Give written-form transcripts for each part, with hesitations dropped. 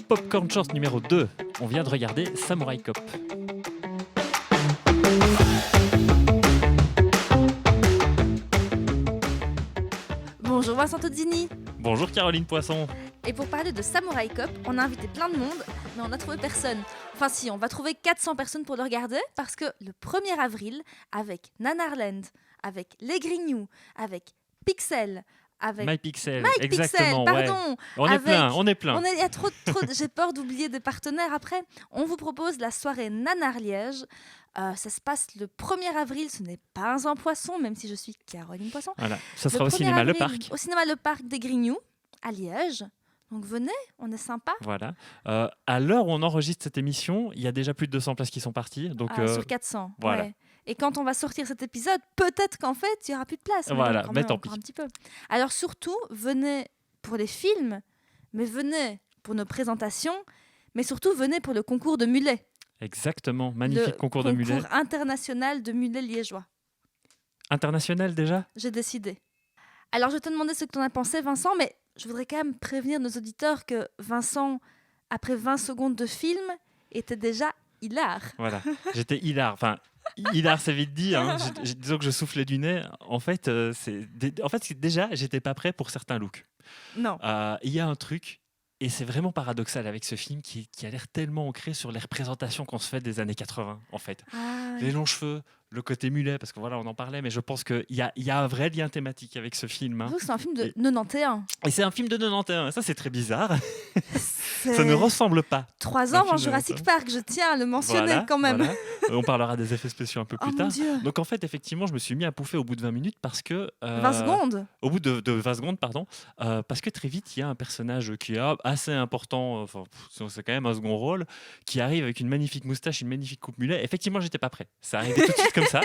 Popcorn Short numéro 2. On vient de regarder Samurai Cop. Bonjour Vincent Tozzini. Bonjour Caroline Poisson. Et pour parler de Samurai Cop, on a invité plein de monde, mais on n'a trouvé personne. Enfin si, on va trouver 400 personnes pour le regarder, parce que le 1er avril, avec Nanarland, avec Les Grignoux, avec Pixel, avec MyPixel, Mike exactement. Pixel, pardon. Ouais. On est plein. Il y a trop j'ai peur d'oublier des partenaires après. On vous propose la soirée Nanar Liège. Ça se passe le 1er avril, ce n'est pas un poisson, même si je suis Caroline Poisson. Voilà, ça sera au cinéma Le Parc. Au cinéma Le Parc des Grignoux, à Liège. Donc venez, on est sympa. Voilà. À l'heure où on enregistre cette émission, il y a déjà plus de 200 places qui sont parties. Donc, sur 400. voilà. Ouais. Et quand on va sortir cet épisode, peut-être qu'en fait, il n'y aura plus de place. Voilà, donc, mais tant pis. Un petit peu. Alors surtout, venez pour les films, mais venez pour nos présentations, mais surtout venez pour le concours de mulets. Exactement, magnifique concours de mulets. Concours international de mulets liégeois. International déjà ? J'ai décidé. Alors je te demandais ce que tu en as pensé, Vincent, mais je voudrais quand même prévenir nos auditeurs que Vincent, après 20 secondes de film, était déjà hilar. Voilà, j'étais hilar. Enfin, hilar, c'est vite dit. Hein. Disons que je soufflais du nez. En fait, déjà, j'étais pas prêt pour certains looks. Non. Il y a un truc, et c'est vraiment paradoxal avec ce film qui a l'air tellement ancré sur les représentations qu'on se fait des années 80, en fait. Les longs cheveux, le côté mulet, parce que voilà, on en parlait, mais je pense qu'il y a un vrai lien thématique avec ce film. Hein. C'est un film de 91. Et c'est un film de 91, ça c'est très bizarre. Ça ne ressemble pas. 3 ans avant Jurassic Park, je tiens à le mentionner quand même. Voilà. On parlera des effets spéciaux un peu plus tard. Mon Dieu. Donc en fait, effectivement, je me suis mis à pouffer au bout de 20 minutes parce que... 20 secondes Au bout de 20 secondes, pardon. Parce que très vite, il y a un personnage qui est assez important, c'est quand même un second rôle, qui arrive avec une magnifique moustache, une magnifique coupe mulet. Effectivement, j'étais pas prêt. Ça arrivait tout de suite comme ça.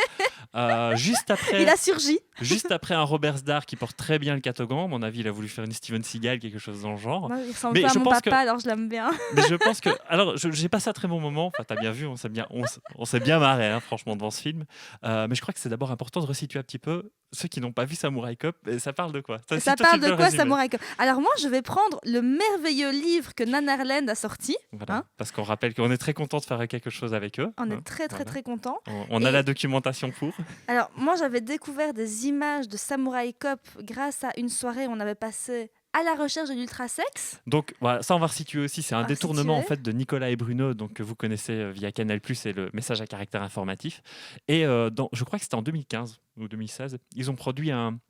Juste après, il a surgi. Juste après un Robert Sdar qui porte très bien le catogan. À mon avis, il a voulu faire une Steven Seagal, quelque chose dans le genre. Moi, il ressemble pas à mon papa, alors je l'aime bien. Mais je pense que... Alors, j'ai passé un très bon moment. Enfin, t'as bien vu, on s'est bien marré, hein, franchement, devant ce film. Mais je crois que c'est d'abord important de resituer un petit peu ceux qui n'ont pas vu Samurai Cop. Et ça parle de quoi ? Ça parle de quoi, Samurai Cop ? Alors moi, je vais prendre le merveilleux livre que Nanarland a sorti. Voilà, parce qu'on rappelle qu'on est très content de faire quelque chose avec eux. On est très content. On a la documentation pour. Alors moi, j'avais découvert des images de Samurai Cop grâce à une soirée où on avait passé à la recherche de l'ultrasex. Donc voilà, ça on va resituer aussi, c'est un détournement en fait de Nicolas et Bruno, donc que vous connaissez via Canal+, et le message à caractère informatif. Et je crois que c'était en 2015 ou 2016, ils ont produit un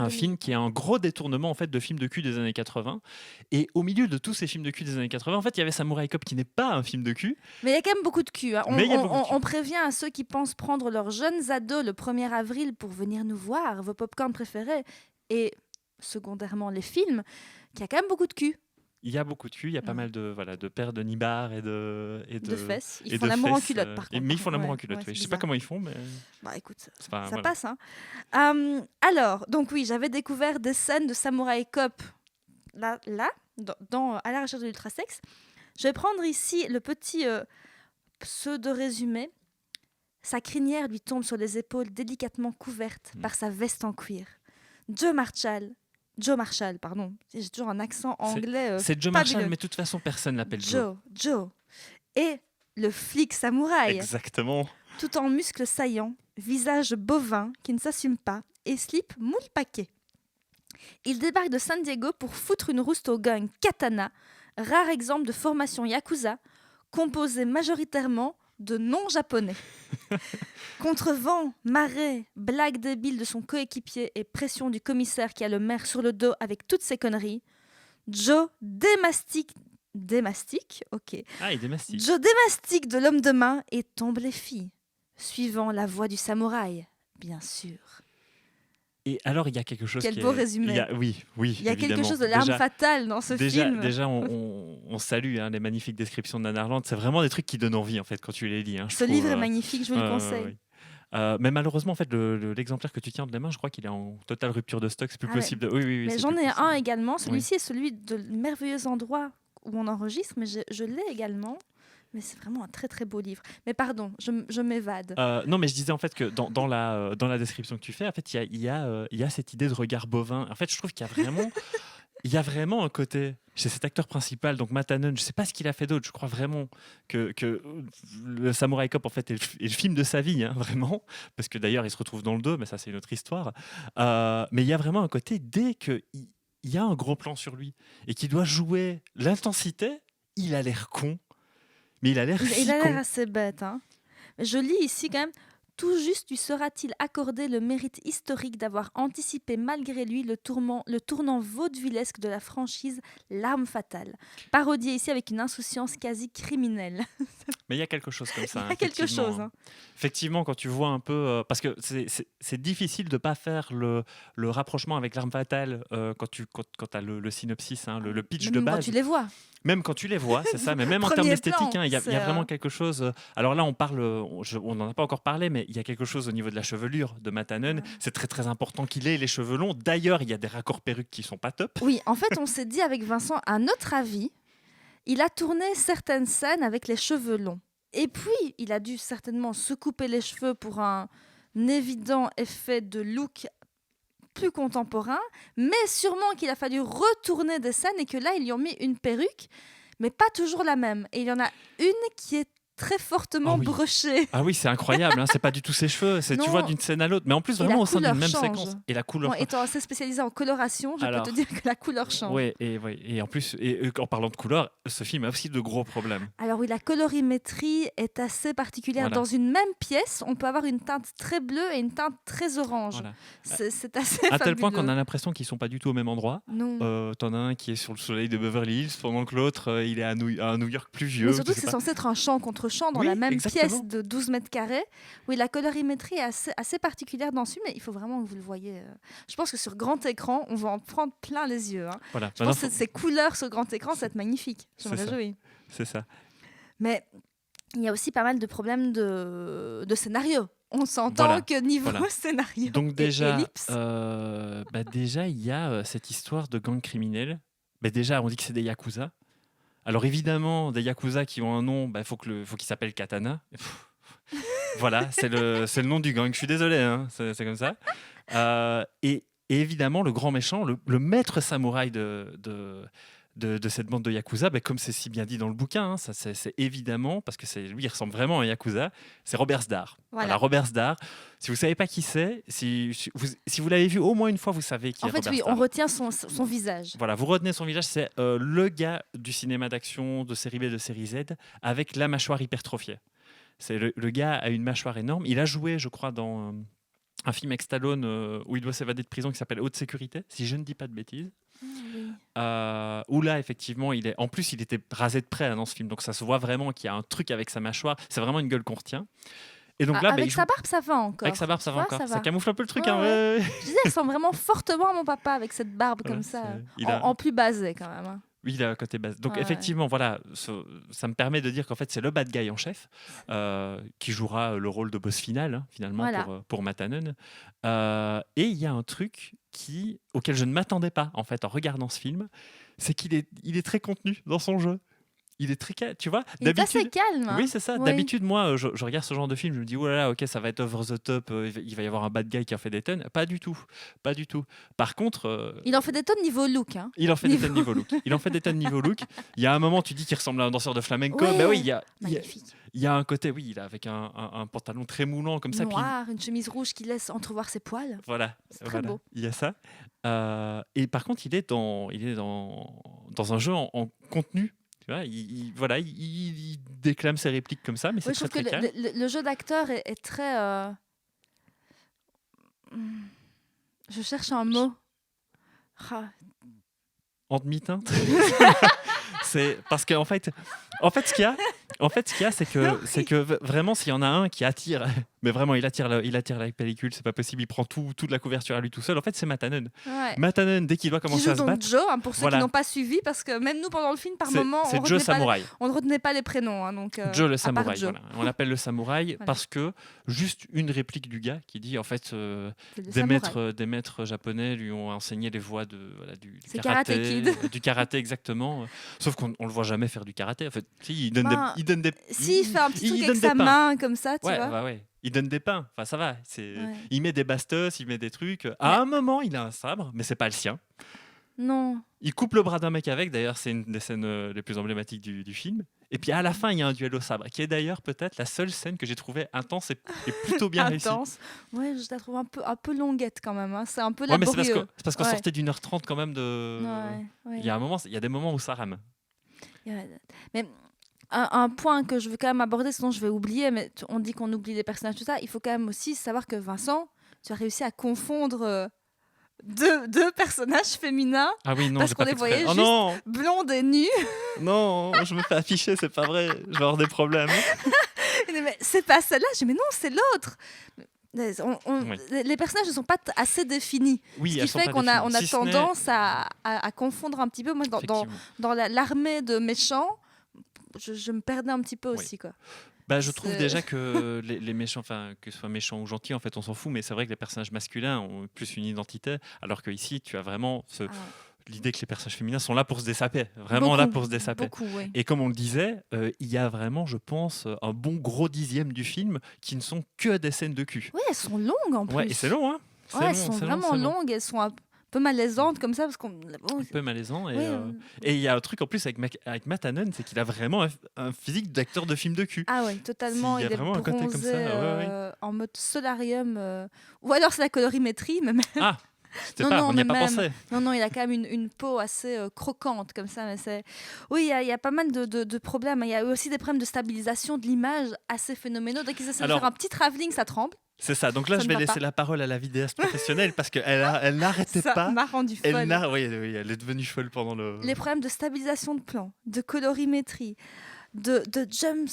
film qui est un gros détournement en fait de films de cul des années 80. Et au milieu de tous ces films de cul des années 80, en fait, il y avait Samurai Cop qui n'est pas un film de cul. Mais il y a quand même beaucoup de cul. Hein. On prévient à ceux qui pensent prendre leurs jeunes ados le 1er avril pour venir nous voir, vos popcorn préférés, et secondairement les films, qu'il y a quand même beaucoup de cul. Il y a beaucoup de cul, il y a pas mal de paires de nibards et de fesses. Ils font l'amour en culotte, par contre. Mais ils font l'amour en culotte, oui. Je sais pas comment ils font, mais... Bah écoute, ça passe. Hein. Alors, donc oui, j'avais découvert des scènes de Samurai Cop là à la recherche de l'ultrasex. Je vais prendre ici le petit pseudo-résumé. Sa crinière lui tombe sur les épaules délicatement couvertes par sa veste en cuir. Joe Marshall, pardon. J'ai toujours un accent anglais. C'est Joe Marshall, mais de toute façon, personne l'appelle Joe. Joe. Et le flic samouraï. Exactement. Tout en muscles saillants, visage bovin qui ne s'assume pas et slip moule paquet. Il débarque de San Diego pour foutre une rouste au gang Katana, rare exemple de formation yakuza, composée majoritairement de non-japonais. Contre vent, marée, blague débile de son coéquipier et pression du commissaire qui a le maire sur le dos avec toutes ses conneries, Joe démastique, ok. Ah, il démastique. Joe démastique de l'homme de main et tombe les filles, suivant la voie du samouraï, bien sûr. Et alors, il y a quelque chose Quel beau résumé. Oui, il y a quelque chose de l'arme fatale dans ce film. Déjà, on salue les magnifiques descriptions de Nanarland. C'est vraiment des trucs qui donnent envie, en fait, quand tu les lis. Hein, ce livre est magnifique, je vous le conseille. Oui. Mais malheureusement, en fait, l'exemplaire que tu tiens de la main, je crois qu'il est en totale rupture de stock. C'est plus possible. Oui, mais j'en ai un également. Celui-ci est celui de merveilleux endroit où on enregistre, mais je l'ai également. Mais c'est vraiment un très très beau livre. Mais pardon, je m'évade. Non, mais je disais en fait que dans la description que tu fais, en fait, il y a cette idée de regard bovin. En fait, je trouve qu'il y a vraiment, il y a vraiment un côté chez cet acteur principal, donc Matt Hannon. Je sais pas ce qu'il a fait d'autre. Je crois vraiment que le Samurai Cop en fait est le film de sa vie, hein, vraiment, parce que d'ailleurs il se retrouve dans le 2, mais ça c'est une autre histoire. Mais il y a vraiment un côté dès que il y a un gros plan sur lui et qu'il doit jouer l'intensité, il a l'air con, mais il a l'air si Il a l'air con. assez bête. Hein. Je lis ici quand même. Tout juste lui sera-t-il accordé le mérite historique d'avoir anticipé malgré lui le tournant vaudevillesque de la franchise L'Arme Fatale, parodié ici avec une insouciance quasi criminelle. Mais il y a quelque chose comme ça, Il hein, y a quelque effectivement. chose. Hein. Effectivement, quand tu vois un peu... parce que c'est difficile de ne pas faire le rapprochement avec l'arme fatale quand tu as le synopsis, hein, le pitch de Même quand base. tu les vois. Même quand tu les vois, c'est ça. Mais même en termes Premier d'esthétique, plan, hein, il y a c'est, vraiment quelque chose... alors là, on n'en a pas encore parlé, mais il y a quelque chose au niveau de la chevelure de Matt Hannon. C'est très très important qu'il ait les cheveux longs. D'ailleurs, il y a des raccords perruques qui sont pas top. Oui, en fait, on s'est dit avec Vincent, à notre avis, il a tourné certaines scènes avec les cheveux longs. Et puis, il a dû certainement se couper les cheveux pour un évident effet de look plus contemporain, mais sûrement qu'il a fallu retourner des scènes et que là, ils lui ont mis une perruque, mais pas toujours la même. Et il y en a une qui est très fortement Ah oui. brochée. Ah oui, c'est incroyable, hein, c'est pas du tout ses cheveux, c'est tu Non. vois d'une scène à l'autre, mais en plus Et vraiment la au sein d'une couleur même change. séquence. Et la couleur. Bon, étant assez spécialisée en coloration, je Alors, peux te dire que la couleur change. Ouais, et en plus, en parlant de couleur, ce film a aussi de gros problèmes. Alors oui, la colorimétrie est assez particulière. Voilà. Dans une même pièce, on peut avoir une teinte très bleue et une teinte très orange. Voilà. C'est assez À tel point fabuleux. qu'on a l'impression qu'ils sont pas du tout au même endroit. Non. T'en as un qui est sur le soleil de Beverly Hills, pendant que l'autre, il est à New York pluvieux. Mais surtout, je sais c'est pas. censé être un champ contre champ dans Oui, la même exactement. pièce de 12 mètres carrés. Oui, la colorimétrie est assez particulière dans ce film, mais il faut vraiment que vous le voyez. Je pense que sur grand écran, on va en prendre plein les yeux. Hein. Voilà. Je pense que ces couleurs sur grand écran, ça va être magnifique. Je me C'est ça. réjouis. C'est ça. Mais il y a aussi pas mal de problèmes de scénario. On s'entend Voilà. que niveau Voilà. scénario Donc déjà, ellipse. déjà il y a cette histoire de gang criminel. Déjà, on dit que c'est des yakuza. Alors évidemment, des yakuza qui ont un nom, faut qu'ils s'appellent Katana. Voilà, c'est le nom du gang. Je suis désolé, hein, c'est comme ça. Et évidemment, le grand méchant, le maître samouraï de cette bande de yakuza, comme c'est si bien dit dans le bouquin, hein, c'est évidemment, parce que lui, il ressemble vraiment à un yakuza, c'est Robert Sdar. Voilà. Robert Sdar, si vous ne savez pas qui c'est, si vous l'avez vu au moins une fois, vous savez qui est Robert Sdar. On retient son visage. Voilà, vous retenez son visage, c'est le gars du cinéma d'action, de série B, de série Z, avec la mâchoire hypertrophiée. C'est le gars a une mâchoire énorme. Il a joué, je crois, dans un film avec Stallone où il doit s'évader de prison qui s'appelle Haute Sécurité, si je ne dis pas de bêtises. Oui. Où là, effectivement, il était rasé de près dans ce film. Donc ça se voit vraiment qu'il y a un truc avec sa mâchoire. C'est vraiment une gueule qu'on retient. Et donc là, avec sa barbe, ça va encore. Avec sa barbe, ça va encore. Ça camoufle un peu le truc. Ouais, hein, ouais. Je disais, il ressemble vraiment fortement à mon papa avec cette barbe comme ça. En plus basée quand même. Hein. Oui, il a un côté base. Donc effectivement, voilà, ça me permet de dire qu'en fait, c'est le bad guy en chef qui jouera le rôle de boss final, hein, finalement, voilà. pour Matt Hannon. Et il y a un truc auquel je ne m'attendais pas, en fait, en regardant ce film, c'est qu'il est très contenu dans son jeu. Il est très tu vois. Il est assez calme. Hein. Oui, c'est ça. Oui. D'habitude, moi, je regarde ce genre de film, je me dis, oh là là, ok, ça va être over the top, il va y avoir un bad guy qui en fait des tonnes. Pas du tout. Par contre... il en fait des tonnes niveau look. Hein. Il en fait des tonnes niveau look. Il y a un moment, tu dis qu'il ressemble à un danseur de flamenco. Ouais, oui, il y a un côté, oui, il a avec un pantalon très moulant comme ça. Noir, puis une chemise rouge qui laisse entrevoir ses poils. Voilà. C'est très beau. Il y a ça. Et par contre, il est dans un jeu en contenu. Il déclame ses répliques comme ça, mais c'est très calme. Le jeu d'acteur est très... Je cherche un mot. En demi-teinte. C'est parce qu'en fait, ce qu'il y a, c'est que vraiment, s'il y en a un qui attire, mais vraiment, il attire la pellicule, c'est pas possible, il prend toute la couverture à lui tout seul. En fait, c'est Matt Hannon. Ouais. Matt Hannon, dès qu'il doit commencer à se battre. Joe, hein, pour ceux qui n'ont pas suivi, parce que même nous, pendant le film, par moment, on ne retenait pas les prénoms. Hein, donc, Joe le samouraï. Voilà. On l'appelle le samouraï parce que juste une réplique du gars qui dit en fait, des maîtres japonais lui ont enseigné les voies du karaté, du karaté exactement. Sauf qu'on on le voit jamais faire du karaté. En fait, si, il donne des. Si, il fait un petit truc avec donne sa des pains. main comme ça, tu vois. Bah ouais. Il donne des pains. Enfin, ça va. Ouais. Il met des bastos, il met des trucs. À un moment, il a un sabre, mais c'est pas le sien. Non. Il coupe le bras d'un mec avec. D'ailleurs, c'est une des scènes les plus emblématiques du film. Et puis à la fin, il y a un duel au sabre, qui est d'ailleurs peut-être la seule scène que j'ai trouvée intense et plutôt bien réussie. Intense. Ouais, je la trouve un peu longuette quand même. Hein. C'est un peu Ouais, mais laborieux. c'est parce qu'on sortait d'1h30 quand même de. Ouais. Il y a un moment, il y a des moments où ça rame. Mais un point que je veux quand même aborder, sinon je vais oublier, mais on dit qu'on oublie les personnages, tout ça. Il faut quand même aussi savoir que Vincent, tu as réussi à confondre deux personnages féminins. Ah oui, non, parce j'ai qu'on pas les fait voyait exprès. juste Oh non, blondes et nues. non, je me fais afficher, c'est pas vrai. Je vais avoir des problèmes. Mais c'est pas celle-là. Je dis, mais non, c'est l'autre. Oui. Les personnages ne sont pas assez définis. Oui, Ce elles qui sont fait pas qu'on a définies. Si ce n'est- tendance à confondre un petit peu. Moi, Effectivement. dans l'armée de méchants, je me perdais un petit peu Oui. aussi. Quoi. Bah, je trouve déjà que les méchants, enfin, que ce soit méchants ou gentils, en fait, on s'en fout, mais c'est vrai que les personnages masculins ont plus une identité, alors que ici, tu as vraiment l'idée que les personnages féminins sont là pour se dessaper, vraiment là pour se dessaper. Beaucoup, oui. Et comme on le disait, il y a vraiment, je pense, un bon gros dixième du film qui ne sont que des scènes de cul. Oui, elles sont longues en plus. Ouais, et c'est long, hein. Elles sont vraiment longues, elles sont un peu malaisantes comme ça parce qu'on un peu malaisant Oui, et il y a un truc en plus avec Matt Hannon, c'est qu'il a vraiment un physique d'acteur de film de cul. Ah oui, totalement. Il y a est vraiment un côté comme bronzé, ça. en mode solarium. Ou alors c'est la colorimétrie, mais même. Ah, on n'y a pas pensé. Non, il a quand même une peau assez croquante comme ça. Mais oui, il y a pas mal de problèmes. Il y a aussi des problèmes de stabilisation de l'image assez phénoménaux. Dès qu'ils essaient de faire un petit travelling, ça tremble. C'est ça. Donc là, je vais laisser la parole à la vidéaste professionnelle parce qu'elle n'arrêtait pas. Ça m'a rendu folle. Oui, elle est devenue folle pendant le. Les problèmes de stabilisation de plan, de colorimétrie, de jump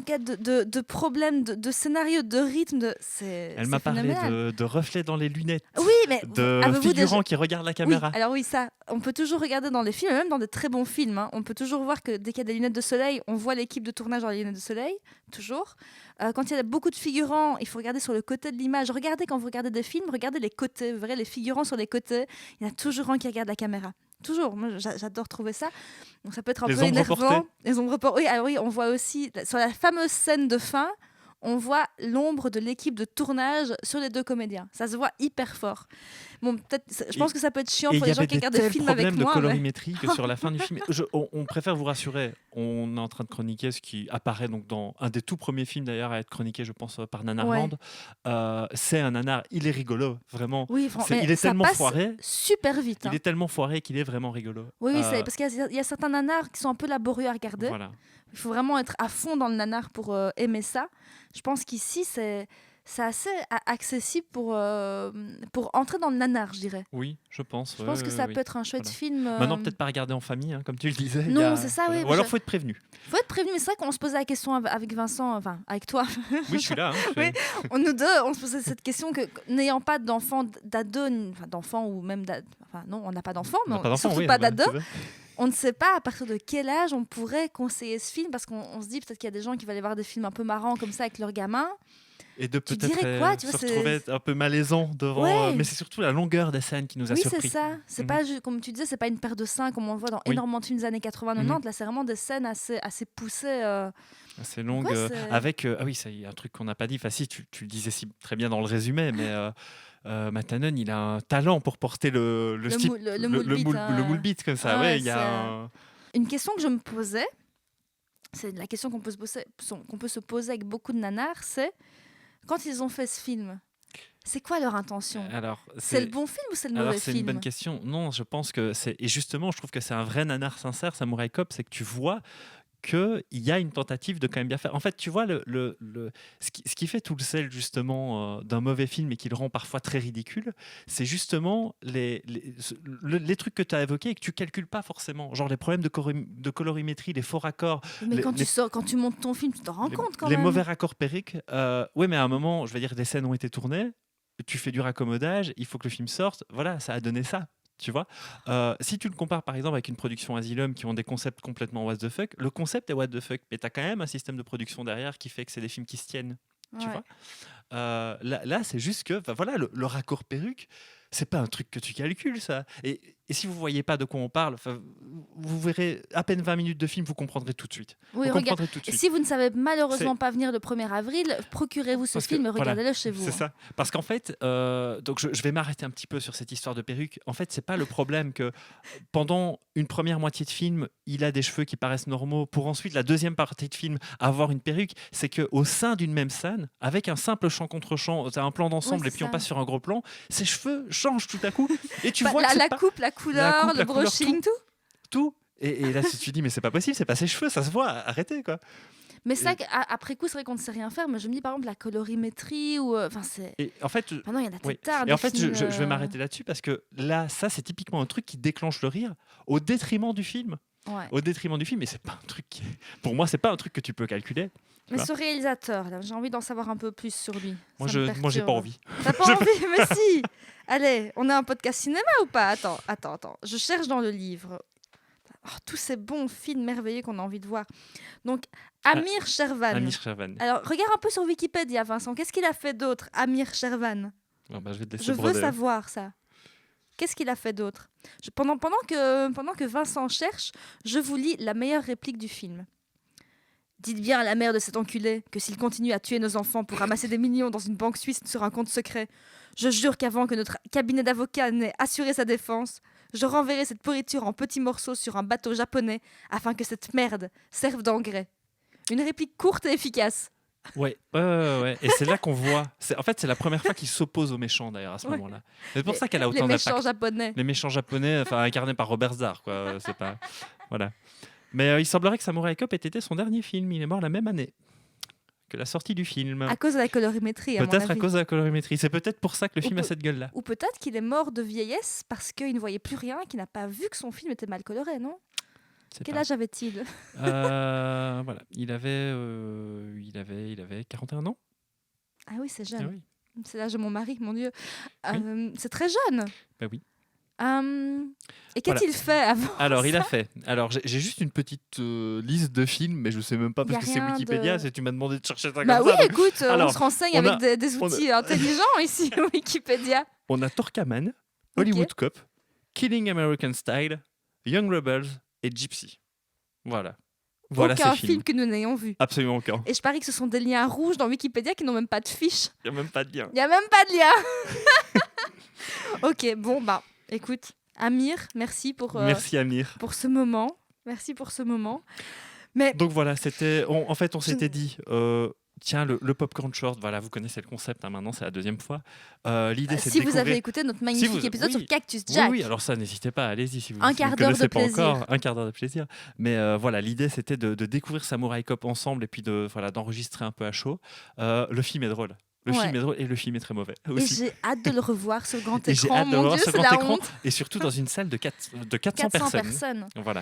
cut, de problèmes de scénario, de rythme. Elle m'a parlé de reflets dans les lunettes. Oui, mais de figurants qui regardent la caméra. Oui, alors oui, ça, on peut toujours regarder dans les films, même dans des très bons films. Hein, on peut toujours voir que dès qu'il y a des lunettes de soleil, on voit l'équipe de tournage dans les lunettes de soleil, toujours. Quand il y a beaucoup de figurants, il faut regarder sur le côté de l'image. Regardez, quand vous regardez des films, regardez les côtés. Vous verrez les figurants sur les côtés. Il y en a toujours un qui regarde la caméra. Toujours, moi j'adore trouver ça. Donc ça peut être un peu énervant. Les ombres reportées. Oui, on voit aussi sur la fameuse scène de fin, on voit l'ombre de l'équipe de tournage sur les deux comédiens. Ça se voit hyper fort. Bon, je pense que ça peut être chiant pour les gens qui regardent des films avec moi. Il y avait des problèmes de colorimétrie que sur la fin du film. On préfère vous rassurer. On est en train de chroniquer ce qui apparaît donc dans un des tout premiers films d'ailleurs à être chroniqué, je pense, par Nanarland. C'est un nanar. Il est rigolo, vraiment. Oui, il est tellement foiré. Super vite. Il est tellement foiré qu'il est vraiment rigolo. Oui, parce qu'il y a certains nanars qui sont un peu laborieux à regarder. Voilà. Il faut vraiment être à fond dans le nanar pour aimer ça. Je pense qu'ici, c'est assez accessible pour entrer dans le nanar, je dirais. Oui, je pense. Je pense que ça peut être un chouette film. Maintenant, peut-être pas regarder en famille, hein, comme tu le disais. Non, c'est ça, oui. Ou alors, il faut être prévenu. Il faut être prévenu, mais c'est vrai qu'on se posait la question avec Vincent, enfin, avec toi. Oui, je suis là. Oui, nous deux, on se posait cette question que, n'ayant pas d'enfants, d'ados, enfin, d'enfants ou même enfin, non, on n'a pas d'enfants, mais surtout pas d'ados. On ne sait pas à partir de quel âge on pourrait conseiller ce film, parce qu'on se dit peut-être qu'il y a des gens qui veulent aller voir des films un peu marrants comme ça avec leurs gamins. Et de peut-être se retrouver un peu malaisant devant. Mais c'est surtout la longueur des scènes qui nous a surpris. Oui, c'est ça. C'est pas, comme tu disais, c'est pas une paire de seins comme on le voit dans énormément de films des années 80-90. Là, c'est vraiment des scènes assez poussées. Assez longues. Avec, ah oui, il y a un truc qu'on n'a pas dit. Enfin, si, tu le disais très bien dans le résumé, mais Matt Hannon, il a un talent pour porter le moule beat comme ça. Ouais, il y a une question que je me posais, c'est la question qu'on peut se poser avec beaucoup de nanars, c'est quand ils ont fait ce film, c'est quoi leur intention ? C'est le bon film ou c'est le mauvais film ? C'est une bonne question. Non, je pense que c'est... Et justement, je trouve que c'est un vrai nanar sincère, Samurai Cop, c'est que tu vois qu'il y a une tentative de quand même bien faire. En fait, tu vois, ce qui fait tout le sel, justement, d'un mauvais film et qui le rend parfois très ridicule, c'est justement les trucs que tu as évoqués et que tu calcules pas forcément. Genre les problèmes de colorimétrie, les faux raccords. Mais quand tu montes ton film, tu t'en rends compte quand même. Les mauvais raccords périques. Oui, mais à un moment, je vais dire, des scènes ont été tournées, tu fais du raccommodage, il faut que le film sorte. Voilà, ça a donné ça. Tu vois, si tu le compares par exemple avec une production Asylum qui ont des concepts complètement what the fuck, le concept est what the fuck, mais tu as quand même un système de production derrière qui fait que c'est des films qui se tiennent. Tu vois, là c'est juste que voilà, le raccord perruque, c'est pas un truc que tu calcules, ça. Et Et si vous ne voyez pas de quoi on parle, vous verrez à peine 20 minutes de film, vous comprendrez tout de suite. Oui, regarde. Si vous ne savez malheureusement pas venir le 1er avril, procurez-vous ce film et regardez-le chez vous. C'est ça. Parce qu'en fait, donc je vais m'arrêter un petit peu sur cette histoire de perruque. En fait, c'est pas le problème que pendant une première moitié de film, il a des cheveux qui paraissent normaux, pour ensuite la deuxième partie de film avoir une perruque. C'est qu'au sein d'une même scène, avec un simple champ contre champ, tu as un plan d'ensemble et puis on passe sur un gros plan, ses cheveux changent tout à coup et tu vois la coupe, la couleur, le brushing, tout. Et là, si tu dis, mais c'est pas possible, c'est pas ses cheveux, ça se voit, arrêtez quoi. Mais ça, après coup, c'est vrai qu'on ne sait rien faire, mais je me dis par exemple la colorimétrie ou. Et en fait, non, il y en a des tas. Et en fait, je vais m'arrêter là-dessus parce que là, ça, c'est typiquement un truc qui déclenche le rire au détriment du film. Ouais. Au détriment du film, et c'est pas un truc pour moi, c'est pas un truc que tu peux calculer. Mais ce réalisateur, là, j'ai envie d'en savoir un peu plus sur lui. Moi, j'ai pas envie. T'as pas envie? Mais si. Allez, on a un podcast cinéma ou pas? Attends. Je cherche dans le livre. Tous ces bons films merveilleux qu'on a envie de voir. Donc, Amir Shervan. Alors, regarde un peu sur Wikipédia, Vincent. Qu'est-ce qu'il a fait d'autre, Amir Shervan? Je veux savoir ça. Qu'est-ce qu'il a fait d'autre? Pendant que Vincent cherche, je vous lis la meilleure réplique du film. Dites bien à la mère de cet enculé que s'il continue à tuer nos enfants pour ramasser des millions dans une banque suisse sur un compte secret, je jure qu'avant que notre cabinet d'avocats n'ait assuré sa défense, je renverrai cette pourriture en petits morceaux sur un bateau japonais afin que cette merde serve d'engrais. Une réplique courte et efficace. Ouais. Et c'est là qu'on voit. En fait, c'est la première fois qu'il s'oppose aux méchants d'ailleurs à ce moment-là. C'est pour ça qu'elle a autant d'impact. Les méchants japonais, incarnés par Robert Z'Dar, quoi. C'est pas. Voilà. Mais il semblerait que Samurai Cop ait été son dernier film. Il est mort la même année que la sortie du film. À cause de la colorimétrie, peut-être à cause de la colorimétrie. C'est peut-être pour ça que le film a cette gueule-là. Ou peut-être qu'il est mort de vieillesse parce qu'il ne voyait plus rien, qu'il n'a pas vu que son film était mal coloré, non? Quel âge avait-il? Voilà. Il avait 41 ans. Ah oui, c'est jeune. Ah oui. C'est l'âge de mon mari, mon Dieu. Oui. C'est très jeune. Ben oui. Et qu'a-t-il fait avant? Alors, il a fait. Alors, j'ai juste une petite liste de films, mais je sais même pas parce que c'est Wikipédia. Tu m'as demandé de chercher ça comme ça. Oui, écoute, on se renseigne avec des outils intelligents ici, Wikipédia. On a Torkaman, Hollywood Cop, Killing American Style, Young Rebels et Gypsy. Voilà. Aucun film que nous n'ayons vu. Absolument aucun. Et je parie que ce sont des liens rouges dans Wikipédia qui n'ont même pas de fiche. Il n'y a même pas de lien. Ok, bon, écoute, Amir, merci pour Amir. Pour ce moment. Merci pour ce moment. Mais donc voilà, c'était. On s'était dit. Tiens, le Popcorn Short, voilà, vous connaissez le concept, maintenant c'est la deuxième fois. L'idée, c'est de découvrir... vous avez écouté notre magnifique épisode sur Cactus Jack. Oui, alors ça, n'hésitez pas, allez-y si vous ne connaissez pas encore. Un quart d'heure de plaisir. Mais voilà, l'idée, c'était de découvrir Samurai Cop ensemble et puis d'enregistrer un peu à chaud. Le film est drôle. Le film est drôle et le film est très mauvais aussi. Et j'ai hâte de le revoir sur grand écran. Mon Dieu, c'est la honte. Et surtout dans une salle de 400 personnes. Voilà.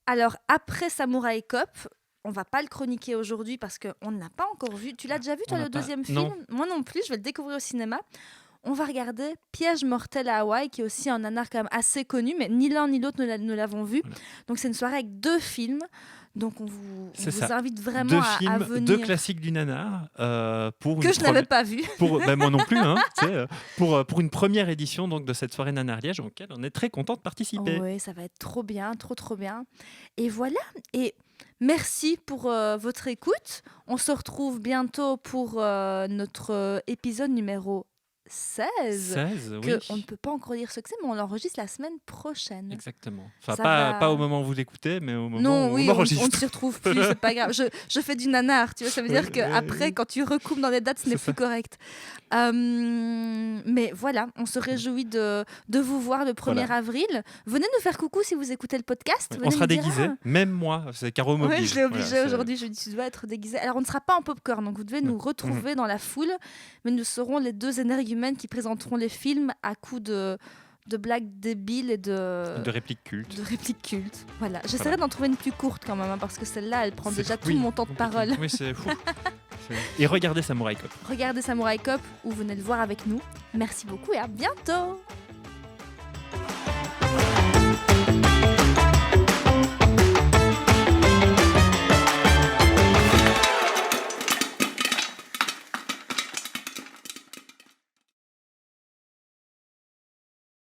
Alors, après Samurai Cop... On va pas le chroniquer aujourd'hui parce qu'on ne l'a pas encore vu. Tu l'as déjà vu, toi, le deuxième film? Non. Moi non plus, je vais le découvrir au cinéma. On va regarder Piège mortel à Hawaï, qui est aussi un nanar quand même assez connu, mais ni l'un ni l'autre ne l'avons vu. Voilà. Donc c'est une soirée avec 2 films. Donc on vous invite vraiment à venir. 2 classiques du nanar. Que je n'avais pas vu. Moi non plus. Pour une première édition donc, de cette soirée Nanar Liège, auquel on est très content de participer. Oui, ça va être trop bien, trop bien. Et voilà. Et merci pour votre écoute. On se retrouve bientôt pour notre épisode numéro 16 oui. On ne peut pas encore dire ce que c'est, mais on l'enregistre la semaine prochaine. Exactement. Pas au moment où vous l'écoutez, mais au moment où on enregistre. On ne s'y retrouve plus, c'est pas grave. Je fais du nanar, tu vois, ça veut dire qu'après, quand tu recoupes dans les dates, ce n'est plus correct. Mais voilà, on se réjouit de vous voir le 1er avril. Venez nous faire coucou si vous écoutez le podcast. On sera déguisés, même moi, c'est Caro m'oblige. Oui, je l'ai obligé aujourd'hui, je dis tu dois être déguisé. Alors on ne sera pas en popcorn, donc vous devez nous retrouver dans la foule, mais nous serons les 2 énergumènes qui présenteront les films à coups de blagues débiles et de répliques cultes. Voilà. J'essaierai d'en trouver une plus courte quand même, parce que celle-là, elle prend déjà tout mon temps de parole. Oui, c'est fou. Et regardez Samurai Cop. Regardez Samurai Cop ou venez le voir avec nous. Merci beaucoup et à bientôt.